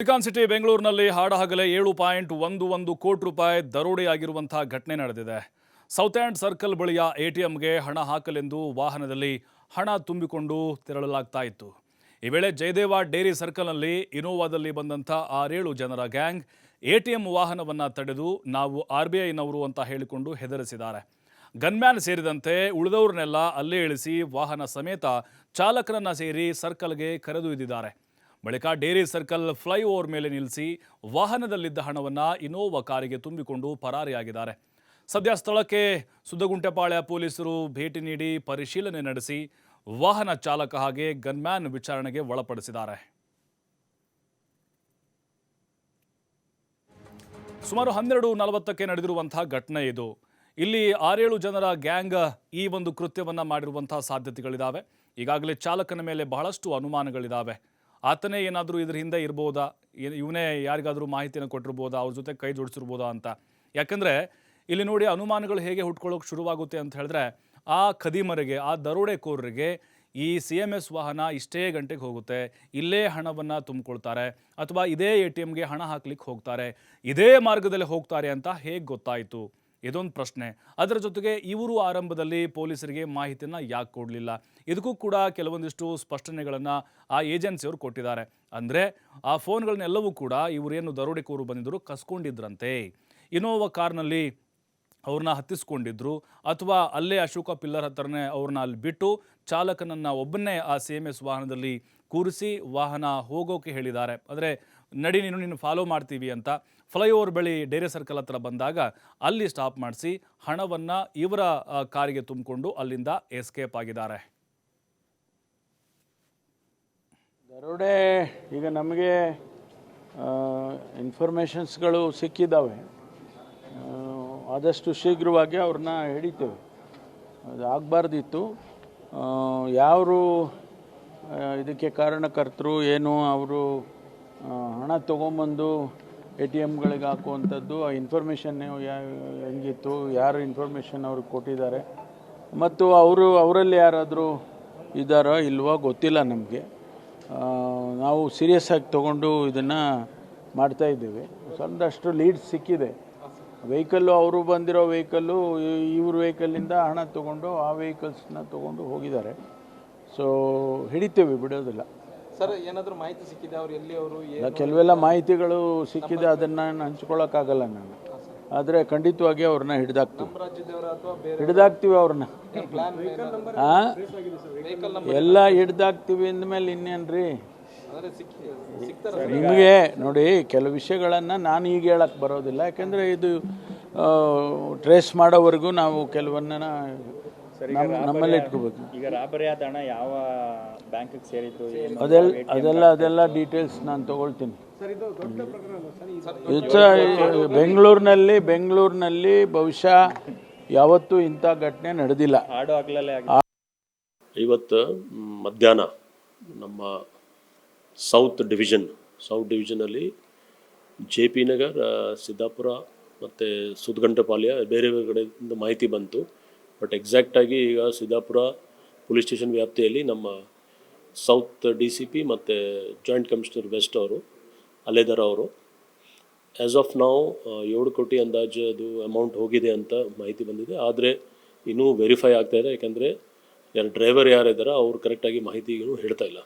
Silicon city ಬೆಂಗಳೂರಿನಲ್ಲಿ ಹಾಡಹಗಲೇ 7.11 ಕೋಟಿ ರೂಪಾಯಿ ದರೋಡೆಯಾಗಿರುವಂತಹ ಘಟನೆ ನಡೆದಿದೆ. ಸೌತ್ ಎಂಡ್ ಸರ್ಕಲ್ ಬಳಿಯ ಎಟಿಎಂಗೆ ಹಣ ಹಾಕಲೆಂದು ವಾಹನದಲ್ಲಿ ಹಣ ತುಂಬಿಕೊಂಡು ತೆರಳಲಾಗ್ತಾ ಇತ್ತು. ಈ ವೇಳೆ ಜಯದೇವ ಡೇರಿ ಸರ್ಕಲ್ನಲ್ಲಿ ಇನೋವಾದಲ್ಲಿ ಬಂದಂಥ 6-7 ಜನರ ಗ್ಯಾಂಗ್ ಎಟಿಎಂ ವಾಹನವನ್ನು ತಡೆದು ನಾವು RBIನವರು ಅಂತ ಹೇಳಿಕೊಂಡು ಹೆದರಿಸಿದ್ದಾರೆ. ಗನ್ಮ್ಯಾನ್ ಸೇರಿದಂತೆ ಉಳಿದವರನ್ನೆಲ್ಲ ಅಲ್ಲೇ ಇಳಿಸಿ ವಾಹನ ಸಮೇತ ಚಾಲಕನನ್ನ ಸೇರಿ ಸರ್ಕಲ್ಗೆ ಕರೆದೊಯ್ದಿದ್ದಾರೆ. ಬಳಿಕ ಡೇರಿ ಸರ್ಕಲ್ ಫ್ಲೈಓವರ್ ಮೇಲೆ ನಿಲ್ಲಿಸಿ ವಾಹನದಲ್ಲಿದ್ದ ಹಣವನ್ನು ಇನೋವಾ ಕಾರಿಗೆ ತುಂಬಿಕೊಂಡು ಪರಾರಿಯಾಗಿದ್ದಾರೆ. ಸದ್ಯ ಸ್ಥಳಕ್ಕೆ ಸುದ್ದಗುಂಟೆಪಾಳ್ಯ ಪೊಲೀಸರು ಭೇಟಿ ನೀಡಿ ಪರಿಶೀಲನೆ ನಡೆಸಿ ವಾಹನ ಚಾಲಕ ಹಾಗೆ ಗನ್ಮ್ಯಾನ್ ವಿಚಾರಣೆಗೆ ಒಳಪಡಿಸಿದ್ದಾರೆ. ಸುಮಾರು 12:40ಕ್ಕೆ ನಡೆದಿರುವಂತಹ ಘಟನೆ ಇದು. ಇಲ್ಲಿ 6-7 ಜನರ ಗ್ಯಾಂಗ್ ಈ ಒಂದು ಕೃತ್ಯವನ್ನು ಮಾಡಿರುವಂತಹ ಸಾಧ್ಯತೆಗಳಿದ್ದಾವೆ. ಈಗಾಗಲೇ ಚಾಲಕನ ಮೇಲೆ ಬಹಳಷ್ಟು ಅನುಮಾನಗಳಿದ್ದಾವೆ. ಆತನೇ ಏನಾದರೂ ಇದ್ರ ಹಿಂದೆ ಇರ್ಬೋದಾ, ಇವನೇ ಯಾರಿಗಾದರೂ ಮಾಹಿತಿಯನ್ನು ಕೊಟ್ಟಿರ್ಬೋದಾ, ಅವ್ರ ಜೊತೆ ಕೈ ಜೋಡಿಸಿರ್ಬೋದಾ ಅಂತ. ಯಾಕಂದರೆ ಇಲ್ಲಿ ನೋಡಿ ಅನುಮಾನಗಳು ಹೇಗೆ ಹುಟ್ಕೊಳ್ಳೋಕೆ ಶುರುವಾಗುತ್ತೆ ಅಂತ ಹೇಳಿದ್ರೆ, ಆ ಖದೀಮರಿಗೆ, ಆ ದರೋಡೆಕೋರರಿಗೆ ಈ CMS ವಾಹನ ಇಷ್ಟೇ ಗಂಟೆಗೆ ಹೋಗುತ್ತೆ, ಇಲ್ಲೇ ಹಣವನ್ನು ತುಂಬಿಕೊಳ್ತಾರೆ, ಅಥವಾ ಇದೇ ATMಗೆ ಹಣ ಹಾಕ್ಲಿಕ್ಕೆ ಹೋಗ್ತಾರೆ, ಇದೇ ಮಾರ್ಗದಲ್ಲಿ ಹೋಗ್ತಾರೆ ಅಂತ ಹೇಗೆ ಗೊತ್ತಾಯಿತು? ಇದೊಂದು ಪ್ರಶ್ನೆ. ಅದರ ಜೊತೆಗೆ ಇವರು ಆರಂಭದಲ್ಲಿ ಪೊಲೀಸರಿಗೆ ಮಾಹಿತಿಯನ್ನು ಯಾಕೆ ಕೊಡಲಿಲ್ಲ? ಇದಕ್ಕೂ ಕೂಡ ಕೆಲವೊಂದಿಷ್ಟು ಸ್ಪಷ್ಟನೆಗಳನ್ನು ಆ ಏಜೆನ್ಸಿಯವರು ಕೊಟ್ಟಿದ್ದಾರೆ. ಅಂದರೆ ಆ ಫೋನ್ಗಳನ್ನೆಲ್ಲವೂ ಕೂಡ ಇವರೇನು ದರೋಡೆಕೋರು ಬಂದಿದ್ದರು ಕಸ್ಕೊಂಡಿದ್ರಂತೆ. ಇನೋವಾ ಕಾರ್ನಲ್ಲಿ ಅವ್ರನ್ನ ಹತ್ತಿಸ್ಕೊಂಡಿದ್ರು, ಅಥವಾ ಅಲ್ಲೇ ಅಶೋಕ ಪಿಲ್ಲರ್ ಹತ್ರನೇ ಅವ್ರನ್ನ ಅಲ್ಲಿ ಬಿಟ್ಟು ಚಾಲಕನನ್ನು ಒಬ್ಬನ್ನೇ ಆ CMS ವಾಹನದಲ್ಲಿ ಕೂರಿಸಿ ವಾಹನ ಹೋಗೋಕೆ ಹೇಳಿದ್ದಾರೆ. ಅಂದರೆ ನಡಿ ನೀನು ಫಾಲೋ ಮಾಡ್ತೀವಿ ಅಂತ ಫ್ಲೈಓವರ್ ಬಳಿ ಡೇರೆ ಸರ್ಕಲ್ ಹತ್ರ ಬಂದಾಗ ಅಲ್ಲಿ ಸ್ಟಾಪ್ ಮಾಡಿಸಿ ಹಣವನ್ನು ಇವರ ಕಾರಿಗೆ ತುಂಬಿಕೊಂಡು ಅಲ್ಲಿಂದ ಎಸ್ಕೇಪ್ ಆಗಿದ್ದಾರೆ. ದರೋಡೆ ಈಗ ನಮಗೆ ಇನ್ಫಾರ್ಮೇಷನ್ಸ್ಗಳು ಸಿಕ್ಕಿದ್ದಾವೆ. ಆದಷ್ಟು ಶೀಘ್ರವಾಗಿ ಅವ್ರನ್ನ ಹಿಡಿತೇವೆ. ಅದು ಆಗಬಾರ್ದಿತ್ತು. ಯಾರು ಇದಕ್ಕೆ ಕಾರಣಕರ್ತರು ಏನು, ಅವರು ಹಣ ತೊಗೊಂಬಂದು ATMಗಳಿಗೆ ಹಾಕುವಂಥದ್ದು, ಆ ಇನ್ಫಾರ್ಮೇಷನ್ ಹೆಂಗಿತ್ತು, ಯಾರು ಇನ್ಫಾರ್ಮೇಷನ್ ಅವ್ರಿಗೆ ಕೊಟ್ಟಿದ್ದಾರೆ, ಮತ್ತು ಅವರಲ್ಲಿ ಯಾರಾದರೂ ಇದ್ದಾರೋ ಇಲ್ವೋ ಗೊತ್ತಿಲ್ಲ ನಮಗೆ. ನಾವು ಸೀರಿಯಸ್ ಆಗಿ ತೊಗೊಂಡು ಇದನ್ನು ಮಾಡ್ತಾಯಿದ್ದೀವಿ. ಒಂದಷ್ಟು ಲೀಡ್ಸ್ ಸಿಕ್ಕಿದೆ. ವೆಹಿಕಲ್ಲು, ಅವರು ಬಂದಿರೋ ವೆಹಿಕಲ್ಲು ಇವ್ರ ವೆಹಿಕಲ್ಲಿಂದ ಹಣ ತೊಗೊಂಡು ಆ ವೆಹಿಕಲ್ಸ್ನ ತೊಗೊಂಡು ಹೋಗಿದ್ದಾರೆ. ಸೊ ಹಿಡಿತೇವೆ, ಬಿಡೋದಿಲ್ಲ. ಸರ್, ಏನಾದರೂ ಮಾಹಿತಿ ಸಿಕ್ಕಿದೆ ಅವ್ರು ಎಲ್ಲಿ, ಅವರು ಕೆಲವೆಲ್ಲ ಮಾಹಿತಿಗಳು ಸಿಕ್ಕಿದೆ, ಅದನ್ನು ಹಂಚ್ಕೊಳ್ಳೋಕ್ಕಾಗಲ್ಲ ನಾನು. ಆದರೆ ಖಂಡಿತವಾಗಿ ಅವ್ರನ್ನ ಹಿಡಿದಾಕ್ತೀವಿ ಅವ್ರನ್ನ. ಎಲ್ಲ ಹಿಡ್ದಾಕ್ತೀವಿ ಅಂದಮೇಲೆ ಇನ್ನೇನ್ರಿ. ನಿಮಗೆ ನೋಡಿ, ಕೆಲವು ವಿಷಯಗಳನ್ನು ನಾನು ಈಗ ಹೇಳಕ್ಕೆ ಬರೋದಿಲ್ಲ, ಯಾಕೆಂದರೆ ಇದು ಟ್ರೇಸ್ ಮಾಡೋವರೆಗೂ ನಾವು ಕೆಲವನ್ನ ನಮ್ಮಲ್ಲಿ ಇಟ್ಕೋಬೇಕು. ಈಗ ರಾಬರಿ ಆದ ಹಣ ಯಾವ ಬ್ಯಾಂಕಿಗೆ ಸೇರಿದ್ದು, ಅದೆಲ್ಲ ಡೀಟೇಲ್ಸ್ ನಾನು ತಗೊಳ್ತೀನಿ. ಬೆಂಗಳೂರಿನಲ್ಲಿ ಬಹುಶಃ ಯಾವತ್ತೂ ಇಂಥ ಘಟನೆ ನಡೆದಿಲ್ಲ. ಇವತ್ತು ಮಧ್ಯಾಹ್ನ ನಮ್ಮ ಸೌತ್ ಡಿವಿಷನಲ್ಲಿ JP ನಗರ್, ಸಿದ್ದಾಪುರ ಮತ್ತು ಸುದ್ಗಂಟಪಾಳ್ಯ ಬೇರೆ ಕಡೆಯಿಂದ ಮಾಹಿತಿ ಬಂತು. ಬಟ್ ಎಕ್ಸಾಕ್ಟಾಗಿ ಈಗ ಸಿದ್ದಾಪುರ ಪೊಲೀಸ್ ಸ್ಟೇಷನ್ ವ್ಯಾಪ್ತಿಯಲ್ಲಿ ನಮ್ಮ ಸೌತ್ DCP ಮತ್ತು ಜಾಯಿಂಟ್ ಕಮಿಷನರ್ ವೆಸ್ಟ್ ಅವರು ಅಲ್ಲೇದಾರ ಅವರು ಆ್ಯಸ್ ಆಫ್ ನಾವು 7 ಕೋಟಿ ಅಂದಾಜು ಅದು ಅಮೌಂಟ್ ಹೋಗಿದೆ ಅಂತ ಮಾಹಿತಿ ಬಂದಿದೆ. ಆದರೆ ಇನ್ನೂ ವೆರಿಫೈ ಆಗ್ತಾಯಿದೆ, ಯಾಕೆಂದರೆ ಡ್ರೈವರ್ ಯಾರಿದ್ದಾರೋ ಅವ್ರು ಕರೆಕ್ಟಾಗಿ ಮಾಹಿತಿ ಹೇಳ್ತಾ ಇಲ್ಲ.